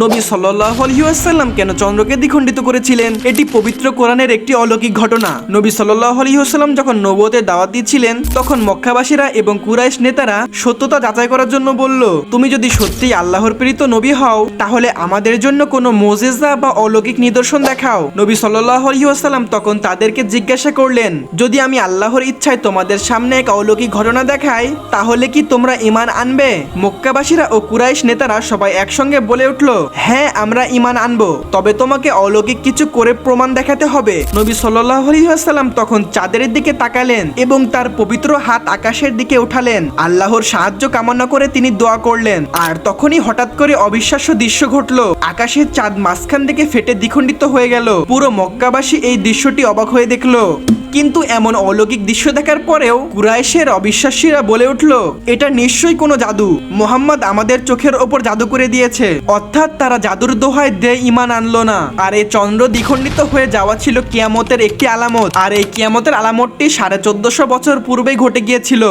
নবী সাল্লাল্লাহু আলাইহি ওয়াসাল্লাম কেন চন্দ্রকে দ্বিখণ্ডিত করেছিলেন? এটি পবিত্র কোরআনের একটি অলৌকিক ঘটনা। নবী সাল্লাল্লাহু আলাইহি ওয়াসাল্লাম যখন নবুয়তের দাওয়াত দিচ্ছিলেন, তখন মক্কাবাসীরা এবং কুরাইশ নেতারা সত্যতা যাচাই করার জন্য বলল, তুমি যদি সত্যিই আল্লাহর প্রেরিত নবী হও, তাহলে আমাদের জন্য কোনো মুজিজা বা অলৌকিক নিদর্শন দেখাও। নবী সাল্লাল্লাহু আলাইহি ওয়াসাল্লাম তখন তাদেরকে জিজ্ঞাসা করলেন, যদি আমি আল্লাহর ইচ্ছায় তোমাদের সামনে এক অলৌকিক ঘটনা দেখাই, তাহলে কি তোমরা ঈমান আনবে? মক্কাবাসীরা ও কুরাইশ নেতারা সবাই একসঙ্গে বলে উঠল, হ্যাঁ, আমরা ঈমান আনবো, তবে তোমাকে অলৌকিক কিছু করে প্রমাণ দেখাতে হবে। নবী সাল্লাল্লাহু আলাইহি ওয়াসাল্লাম তখন চাঁদের দিকে তাকালেন এবং তার পবিত্র হাত আকাশের দিকে উঠালেন। আল্লাহর সাহায্য কামনা করে তিনি দোয়া করলেন, আর তখনই হঠাৎ করে অবিশ্বাস্য দৃশ্য ঘটলো। আকাশের চাঁদ মাঝখান থেকে ফেটে দ্বিখণ্ডিত হয়ে গেল। পুরো মক্কাবাসী এই দৃশ্যটি অবাক হয়ে দেখলো। কিন্তু এমন অলৌকিক দৃশ্য দেখার পরেও কুরাইশের অবিশ্বাসীরা বলে উঠল, এটা নিশ্চয়ই কোনো জাদু। মুহাম্মদ আমাদের চোখের ওপর জাদু করে দিয়েছে। অর্থাৎ তারা জাদুর দোহায় দিয়ে ঈমান আনলো না। আর এই চন্দ্র দ্বিখণ্ডিত হয়ে যাওয়া ছিল কিয়ামতের একটি আলামত। আর এই কিয়ামতের আলামতটি 1450 বছর পূর্বেই ঘটে গিয়েছিল।